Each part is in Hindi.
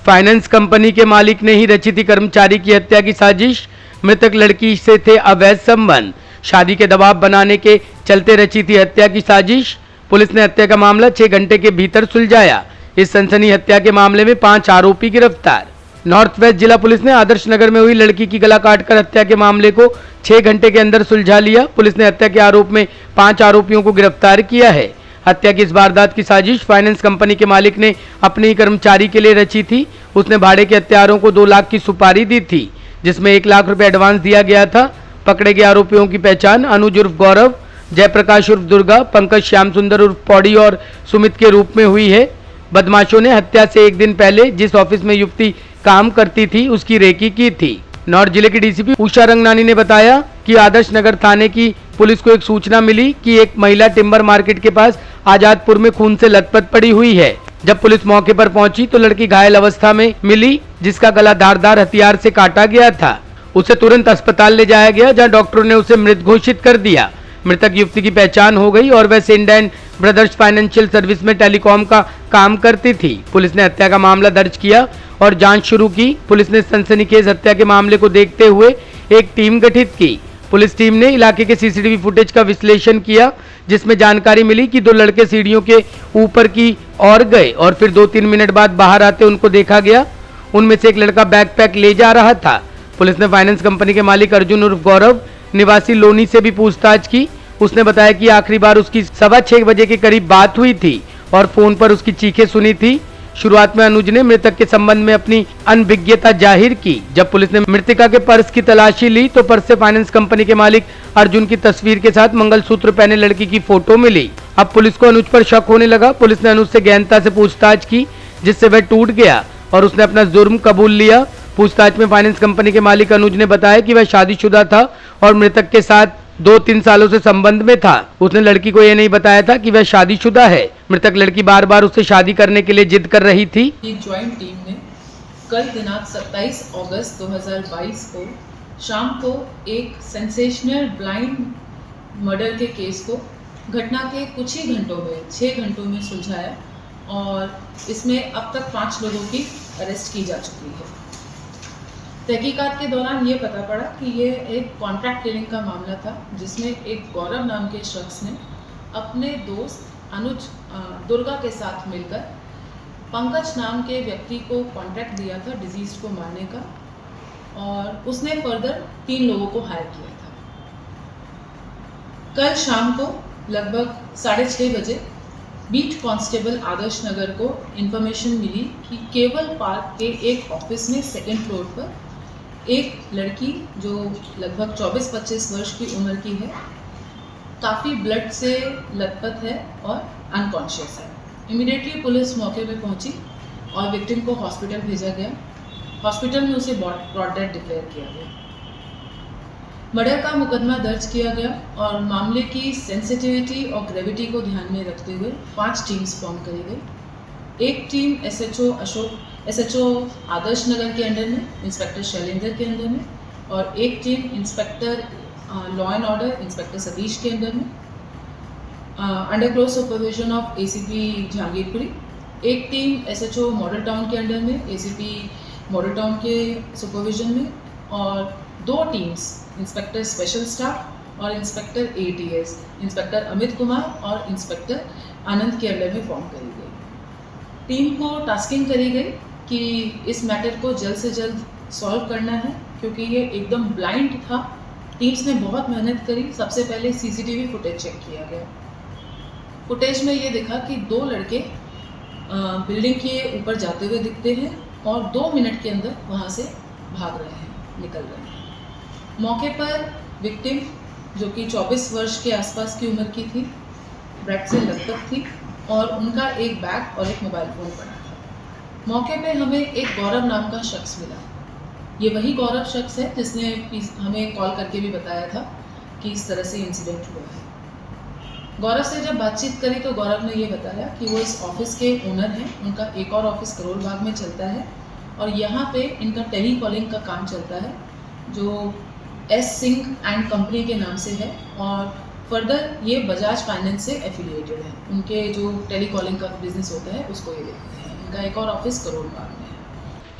फाइनेंस कंपनी के मालिक ने ही रची थी कर्मचारी की हत्या की साजिश। मृतक लड़की से थे अवैध संबंध, शादी के दबाव बनाने के चलते रची थी हत्या की साजिश। पुलिस ने हत्या का मामला 6 घंटे के भीतर सुलझाया। इस सनसनी हत्या के मामले में 5 आरोपी गिरफ्तार। नॉर्थ वेस्ट जिला पुलिस ने आदर्श नगर में हुई लड़की की गला काटकर हत्या के मामले को 6 घंटे के अंदर सुलझा लिया। पुलिस ने हत्या के आरोप में 5 आरोपियों को गिरफ्तार किया है। हत्या की इस वारदात की साजिश फाइनेंस कंपनी के मालिक ने अपने ही कर्मचारी के लिए रची थी। उसने भाड़े के हत्यारों को 2 लाख की सुपारी दी थी, जिसमें 1 लाख रुपए एडवांस दिया गया था। पकड़े गए आरोपियों की पहचान अनुज उर्फ गौरव, जयप्रकाश उर्फ दुर्गा, पंकज श्याम सुंदर उर्फ पौड़ी और सुमित के रूप में हुई है। बदमाशों ने हत्या से 1 दिन पहले जिस ऑफिस में युवती काम करती थी उसकी रेकी की थी। नॉर्थ जिले की डीसीपी उषा रंगनानी ने बताया कि आदर्श नगर थाने की पुलिस को एक सूचना मिली कि एक महिला टिम्बर मार्केट के पास आजादपुर में खून से लथपथ पड़ी हुई है। जब पुलिस मौके पर पहुंची तो लड़की घायल अवस्था में मिली, जिसका गला धारदार हथियार से काटा गया था। उसे तुरंत अस्पताल ले जाया गया, जहां डॉक्टरों ने उसे मृत घोषित कर दिया। मृतक युवती की पहचान हो गई और वह send and brothers financial service में टेलीकॉम का काम करती थी। पुलिस ने हत्या का मामला दर्ज किया और जांच शुरू की। पुलिस ने सनसनीखेज हत्या के मामले को देखते हुए एक टीम गठित की। पुलिस टीम ने इलाके के सीसीटीवी फुटेज का विश्लेषण किया, जिसमें जानकारी मिली कि 2 लड़के सीढ़ियों के ऊपर की ओर गए और फिर 2-3 मिनट बाद बाहर आते उनको देखा गया। उनमें से एक लड़का बैकपैक ले जा रहा था। पुलिस ने फाइनेंस कंपनी के मालिक अर्जुन उर्फ गौरव निवासी लोनी से भी पूछताछ की। उसने बताया कि आखिरी बार उसकी 6:15 बजे के करीब बात हुई थी और फोन पर उसकी चीखें सुनी थी। शुरुआत में अनुज ने मृतक के संबंध में अपनी अनभिज्ञता जाहिर की। जब पुलिस ने मृतिका के पर्स की तलाशी ली तो पर्स से फाइनेंस कंपनी के मालिक अर्जुन की तस्वीर के साथ मंगलसूत्र पहने लड़की की फोटो मिली। अब पुलिस को अनुज पर शक होने लगा। पुलिस ने अनुज से गहनता से पूछताछ की, जिससे वह टूट गया और उसने अपना जुर्म कबूल लिया। पूछताछ में फाइनेंस कंपनी के मालिक अनुज ने बताया कि वह शादीशुदा था और मृतक के साथ 2-3 सालों से संबंध में था। उसने लड़की को यह नहीं बताया था कि वह शादीशुदा है। मृतक लड़की बार बार उससे शादी करने के लिए जिद कर रही थी। ज्वाइंट टीम ने कल दिनांक 27 अगस्त 2022 को शाम को एक सेंसेशनल ब्लाइंड मर्डर के केस को घटना के कुछ ही घंटों में 6 घंटों में सुलझाया और इसमें अब तक 5 लोगों की अरेस्ट की जा चुकी है। तहकीकात के दौरान ये पता पड़ा कि ये एक कॉन्ट्रैक्ट किलिंग का मामला था, जिसमें एक गौरव नाम के शख्स ने अपने दोस्त अनुज दुर्गा के साथ मिलकर पंकज नाम के व्यक्ति को कॉन्ट्रैक्ट दिया था डिजीज को मारने का और उसने फर्दर 3 लोगों को हायर किया था। कल शाम को लगभग 6:30 बजे बीट कांस्टेबल आदर्श नगर को इंफॉर्मेशन मिली कि केवल पार्क के एक ऑफिस में 2nd फ्लोर पर एक लड़की जो लगभग 24-25 वर्ष की उम्र की है, काफ़ी ब्लड से लथपथ है और अनकॉन्शियस है। इमीडिएटली पुलिस मौके पे पहुंची और विक्टिम को हॉस्पिटल भेजा गया। हॉस्पिटल में उसे ब्रॉड डेड डिक्लेयर किया गया। मर्डर का मुकदमा दर्ज किया गया और मामले की सेंसिटिविटी और ग्रेविटी को ध्यान में रखते हुए 5 टीम्स फॉर्म करी गई। एक टीम एसएचओ आदर्श नगर के अंडर में, इंस्पेक्टर शैलेंद्र के अंडर में, और एक team inspector law and order inspector Satish के अंडर में, under close supervision of ACP Jahangirpuri. एक टीम एसएचओ मॉडल टाउन के अंडर में, एसीपी मॉडल टाउन के सुपरविजन में, और 2 टीम्स इंस्पेक्टर स्पेशल स्टाफ और inspector ATS inspector Amit Kumar और इंस्पेक्टर आनंद के अंडर में फॉर्म करी गई। टीम को टास्किंग करी गई कि इस मैटर को जल्द से जल्द सॉल्व करना है, क्योंकि ये एकदम ब्लाइंड था। टीम्स ने बहुत मेहनत करी। सबसे पहले सीसीटीवी फुटेज चेक किया गया। फुटेज में ये दिखा कि 2 लड़के बिल्डिंग के ऊपर जाते हुए दिखते हैं और 2 मिनट के अंदर वहाँ से भाग रहे हैं, निकल रहे हैं। मौके पर विक्टिम जो कि 24 वर्ष के आसपास की उम्र की थी, ब्लड से लथपथ थी और उनका एक बैग और एक मोबाइल फ़ोन पड़ा था। मौके पे हमें एक गौरव नाम का शख्स मिला। ये वही गौरव शख्स है जिसने हमें कॉल करके भी बताया था कि इस तरह से इंसिडेंट हुआ है। गौरव से जब बातचीत करी तो गौरव ने ये बताया कि वो इस ऑफिस के ओनर हैं। उनका एक और ऑफिस करोल बाग में चलता है और यहाँ पे इनका टेली कॉलिंग का काम चलता है, जो एस सिंह एंड कंपनी के नाम से है और फर्दर ये बजाज फाइनेंस से एफिलिएटेड है। उनके जो टेली कॉलिंग का बिजनेस होता है उसको ये देखते हैं। इनका एक और ऑफिस करोल बाग में है।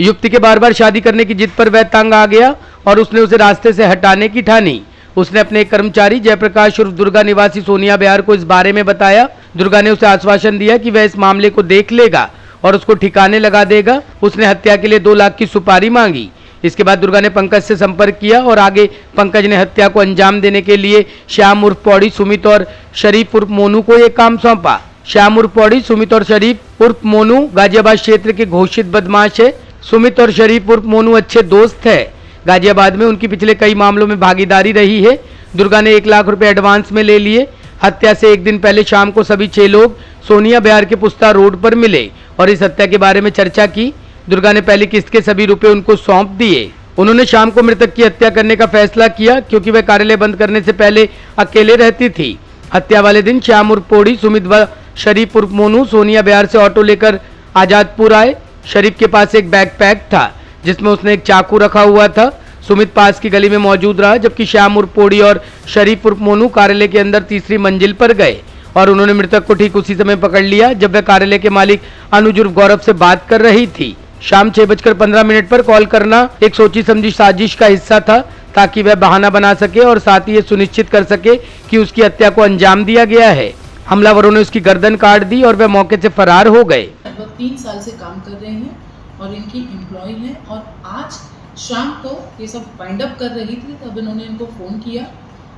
युवती के बार बार शादी करने की जिद पर वह तंग आ गया और उसने उसे रास्ते से हटाने की ठानी। उसने अपने एक कर्मचारी जयप्रकाश उर्फ दुर्गा निवासी सोनिया बिहार को इस बारे में बताया। दुर्गा ने उसे आश्वासन दिया कि वह इस मामले को देख लेगा और उसको ठिकाने लगा देगा। उसने हत्या के लिए 2 लाख की सुपारी मांगी। इसके बाद दुर्गा ने पंकज से संपर्क किया और आगे पंकज ने हत्या को अंजाम देने के लिए श्याम उर्फ पौड़ी, सुमित और शरीफ उर्फ मोनू को यह काम सौंपा। श्याम उर्फ पौड़ी, सुमित और शरीफ उर्फ मोनू गाजियाबाद क्षेत्र के घोषित बदमाश है। सुमित और शरीफ उर्फ मोनू अच्छे दोस्त है। गाजियाबाद में उनकी पिछले कई मामलों में भागीदारी रही है। दुर्गा ने 1 लाख रुपए एडवांस में ले लिए। हत्या से एक दिन पहले शाम को सभी 6 लोग सोनिया बिहार के पुस्ता रोड पर मिले और इस हत्या के बारे में चर्चा की। दुर्गा ने पहली किस्त के सभी रुपए उनको सौंप दिए। उन्होंने शाम को मृतक की हत्या करने का फैसला किया क्योंकि वह कार्यालय बंद करने से पहले अकेले रहती थी। हत्या वाले दिन श्याम उर्फ पौड़ी, सुमित व शरीफ उर्फ मोनू सोनिया बिहार से ऑटो लेकर आजादपुर आए। शरीफ के पास एक बैकपैक था जिसमें उसने एक चाकू रखा हुआ था। सुमित पास की गली में मौजूद रहा जबकि श्याम उर्फ पौड़ी और शरीफ उर्फ मोनू कार्यालय के अंदर तीसरी मंजिल पर गए और उन्होंने मृतक को ठीक उसी समय पकड़ लिया जब वह कार्यालय के मालिक अनुज उर्फ गौरव से बात कर रही थी। शाम 6:15 पर कॉल करना एक सोची समझी साजिश का हिस्सा था ताकि वह बहाना बना सके और साथ ही ये सुनिश्चित कर सके कि उसकी हत्या को अंजाम दिया गया है। हमलावरों ने उसकी गर्दन काट दी और वह मौके से फरार हो गए। लगभग 3 साल से काम कर रहे हैं और इनकी एम्प्लॉय हैं और आज शाम को ये सब वाइंड अप कर रही थी तब इन्होंने इनको फ़ोन किया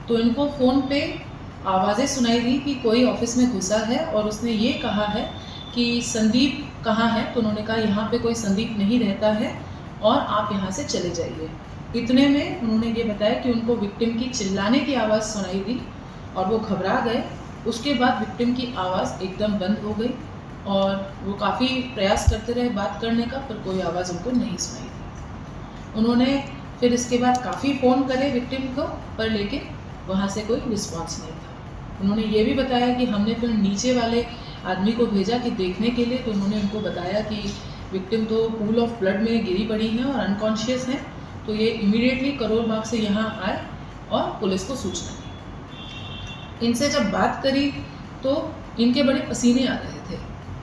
तो इनको फ़ोन पे आवाज़ें सुनाई दी कि कोई ऑफिस में घुसा है और उसने ये कहा है कि संदीप कहाँ है। तो उन्होंने कहा यहाँ पे कोई संदीप नहीं रहता है और आप यहाँ से चले जाइए। इतने में उन्होंने ये बताया कि उनको विक्टिम की चिल्लाने की आवाज़ सुनाई दी और वो घबरा गए। उसके बाद विक्टिम की आवाज़ एकदम बंद हो गई और वो काफ़ी प्रयास करते रहे बात करने का पर कोई आवाज़ उनको नहीं सुनाई दी। उन्होंने फिर इसके बाद काफ़ी फ़ोन करे विक्टिम को पर लेकिन वहाँ से कोई रिस्पॉन्स नहीं था। उन्होंने ये भी बताया कि हमने फिर नीचे वाले आदमी को भेजा कि देखने के लिए। तो उन्होंने उनको बताया कि विक्टिम तो पूल ऑफ ब्लड में गिरी पड़ी हैं और अनकॉन्शियस हैं तो ये इमीडिएटली करोल बाग से यहाँ आए और पुलिस को सूचना दी। इनसे जब बात करी तो इनके बड़े पसीने आ रहे थे,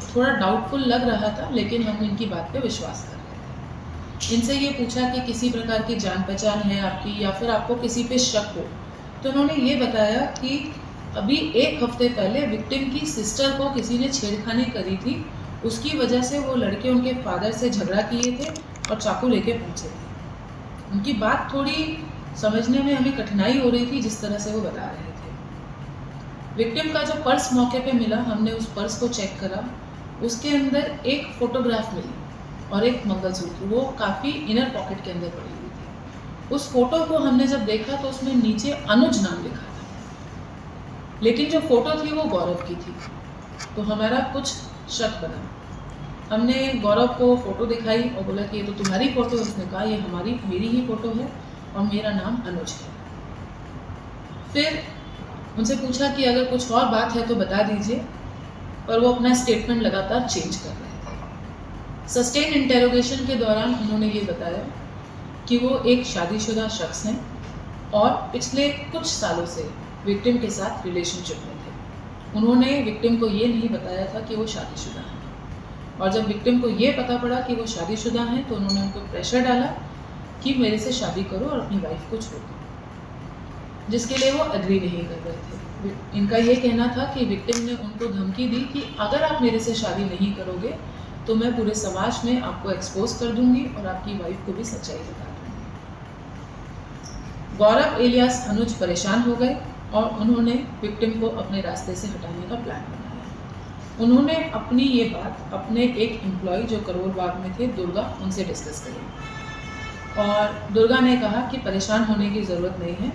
थोड़ा डाउटफुल लग रहा था लेकिन हम इनकी बात पे विश्वास कर रहे थे। इनसे ये पूछा कि किसी प्रकार की जान पहचान है आपकी या फिर आपको किसी पे शक हो। तो उन्होंने ये बताया कि अभी 1 हफ्ते पहले विक्टिम की सिस्टर को किसी ने छेड़खानी करी थी, उसकी वजह से वो लड़के उनके फादर से झगड़ा किए थे और चाकू लेके पहुंचे थे। उनकी बात थोड़ी समझने में हमें कठिनाई हो रही थी जिस तरह से वो बता रहे थे। विक्टिम का जो पर्स मौके पे मिला, हमने उस पर्स को चेक करा, उसके अंदर एक फोटोग्राफ मिली और एक मंगलसूत्र, वो काफ़ी इनर पॉकेट के अंदर पड़ी हुई थी। उस फोटो को हमने जब देखा तो उसमें नीचे अनुज नाम लिखा था लेकिन जो फोटो थी वो गौरव की थी। तो हमारा कुछ शक बना। हमने गौरव को फ़ोटो दिखाई और बोला कि ये तो तुम्हारी फ़ोटो है। उसने कहा ये मेरी ही फ़ोटो है और मेरा नाम अनुज है। फिर उनसे पूछा कि अगर कुछ और बात है तो बता दीजिए, पर वो अपना स्टेटमेंट लगातार चेंज कर रहे थे। सस्टेन इंटेरोगेशन के दौरान उन्होंने ये बताया कि वो एक शादीशुदा शख्स हैं और पिछले कुछ सालों से विक्टिम के साथ रिलेशनशिप में थे। उन्होंने विक्टिम को ये नहीं बताया था कि वो शादीशुदा हैं और जब विक्टिम को ये पता पड़ा कि वो शादीशुदा हैं तो उन्होंने उनको प्रेशर डाला कि मेरे से शादी करो और अपनी वाइफ को छोड़ दो, जिसके लिए वो एग्री नहीं कर रहे थे। इनका ये कहना था कि विक्टिम ने उनको धमकी दी कि अगर आप मेरे से शादी नहीं करोगे तो मैं पूरे समाज में आपको एक्सपोज कर दूंगी और आपकी वाइफ को भी सच्चाई बता दूंगी। गौरव एलियास अनुज परेशान हो गए और उन्होंने विक्टिम को अपने रास्ते से हटाने का प्लान बनाया। उन्होंने अपनी ये बात अपने एक एम्प्लॉय जो करोल बाग में थे, दुर्गा, उनसे डिस्कस करी और दुर्गा ने कहा कि परेशान होने की ज़रूरत नहीं है,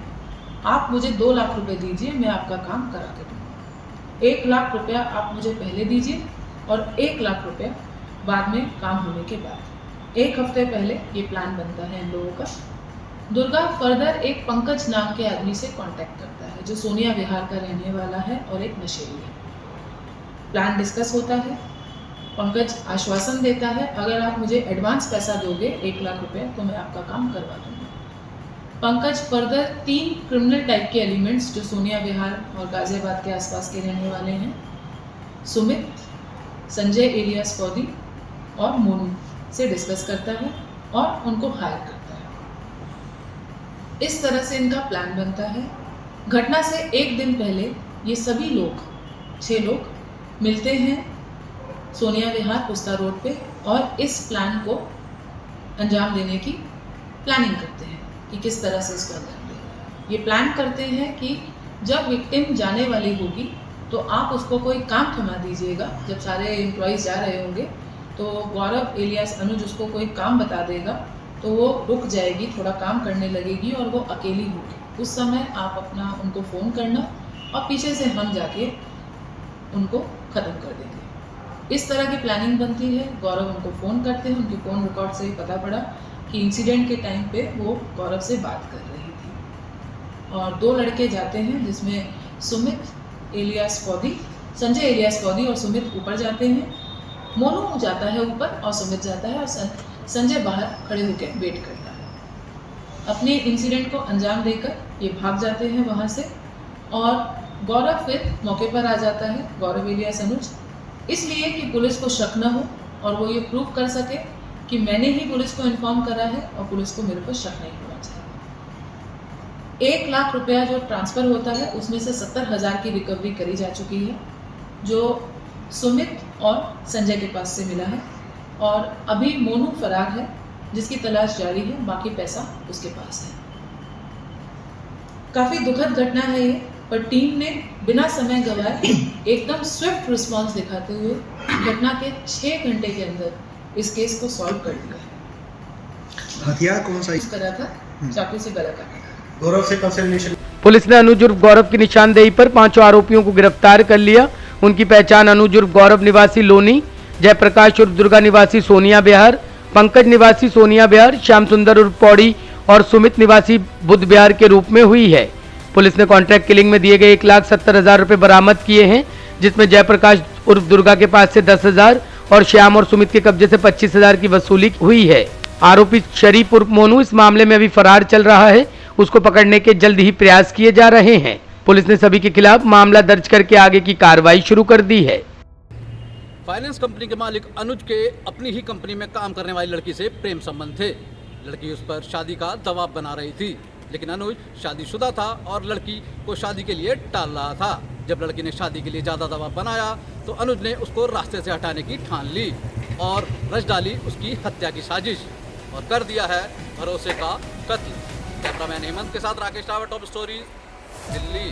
आप मुझे 2 लाख रुपए दीजिए, मैं आपका काम करा के दूँगा। 1 लाख रुपया आप मुझे पहले दीजिए और 1 लाख रुपया बाद में काम होने के बाद। 1 हफ्ते पहले ये प्लान बनता है इन लोगों का। दुर्गा फर्दर एक पंकज नाम के आदमी से कांटेक्ट करता है जो सोनिया विहार का रहने वाला है और एक नशेड़ी है। प्लान डिस्कस होता है। पंकज आश्वासन देता है अगर आप मुझे एडवांस पैसा दोगे 1 लाख रुपए तो मैं आपका काम करवा दूंगा। पंकज फर्दर 3 क्रिमिनल टाइप के एलिमेंट्स जो सोनिया विहार और गाजियाबाद के आसपास के रहने वाले हैं, सुमित, संजय एलियास पौदी और मोनू, से डिस्कस करता है और उनको हायर करता है। इस तरह से इनका प्लान बनता है। घटना से एक दिन पहले ये सभी लोग 6 लोग मिलते हैं सोनिया विहार पुस्ता रोड पे और इस प्लान को अंजाम देने की प्लानिंग करते हैं कि किस तरह से इसको अंजाम देना है। ये प्लान करते हैं कि जब विक्टिम जाने वाली होगी तो आप उसको कोई काम थमा दीजिएगा। जब सारे एम्प्लॉयज़ जा रहे होंगे तो गौरव एलियास अनुज उसको कोई काम बता देगा तो वो रुक जाएगी, थोड़ा काम करने लगेगी और वो अकेली होगी। उस समय आप अपना उनको फ़ोन करना और पीछे से हम जाके उनको ख़त्म कर देंगे। इस तरह की प्लानिंग बनती है। गौरव उनको फ़ोन करते हैं। उनके फ़ोन रिकॉर्ड से ही पता पड़ा कि इंसिडेंट के टाइम पे वो गौरव से बात कर रही थी और 2 लड़के जाते हैं जिसमें सुमित एलियास पौधी, संजय एलियास पौधी और सुमित ऊपर जाते हैं। मोनू जाता है ऊपर और सुमित जाता है और संजय बाहर खड़े होकर वेट करता है। अपने इंसिडेंट को अंजाम देकर ये भाग जाते हैं वहाँ से और गौरव फिर मौके पर आ जाता है, गौरव एलियास अनुज, इसलिए कि पुलिस को शक न हो और वो ये प्रूव कर सके कि मैंने ही पुलिस को इन्फॉर्म करा है और पुलिस को मेरे पर शक नहीं होना चाहिए। 1 लाख रुपया जो ट्रांसफ़र होता है उसमें से 70,000 की रिकवरी करी जा चुकी है जो सुमित और संजय के पास से मिला है और अभी मोनू फरार है जिसकी तलाश जारी है, बाकी पैसा उसके पास है। काफ़ी दुखद घटना है ये, पर टीम ने बिना समय गवाए एकदम स्विफ्ट रिस्पांस दिखाते हुए घटना के 6 घंटे के अंदर इस केस को सॉल्व कर दिया है। हथियार कौन सा इस तरह था, चाकू से गला काटा। गौरव से कब से रिलेशन? पुलिस ने अनुज उर्फ गौरव की निशानदेही पर 5 आरोपियों को गिरफ्तार कर लिया। उनकी पहचान अनुज उर्फ गौरव निवासी लोनी, जयप्रकाश उर्फ दुर्गा निवासी सोनिया बिहार, पंकज निवासी सोनिया बिहार, श्याम सुंदर उर्फ पौड़ी और सुमित निवासी बुध बिहार के रूप में हुई है। पुलिस ने कॉन्ट्रैक्ट किलिंग में दिए गए 1,70,000 रुपए बरामद किए हैं, जिसमें जयप्रकाश उर्फ दुर्गा के पास से 10,000 और श्याम और सुमित के कब्जे से 25,000 की वसूली हुई है। आरोपी शरीफ उर्फ मोनू इस मामले में अभी फरार चल रहा है। उसको पकड़ने के जल्द ही प्रयास किए जा रहे हैं। पुलिस ने सभी के खिलाफ मामला दर्ज करके आगे की कार्रवाई शुरू कर दी है। फाइनेंस कंपनी के मालिक अनुज के अपनी ही कंपनी में काम करने वाली लड़की से प्रेम संबंध थे। लड़की उस पर शादी का दबाव बना रही थी, लेकिन अनुज शादीशुदा था और लड़की को शादी के लिए टाल रहा था। जब लड़की ने शादी के लिए ज़्यादा दबाव बनाया तो अनुज ने उसको रास्ते से हटाने की ठान ली और रच डाली उसकी हत्या की साजिश और कर दिया है भरोसे का कत्ल। कैमरामैन हेमंत के साथ Rakesh Rawat, top stories, Delhi.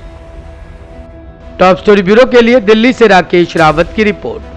Top story bureau के लिए दिल्ली से राकेश रावत की रिपोर्ट।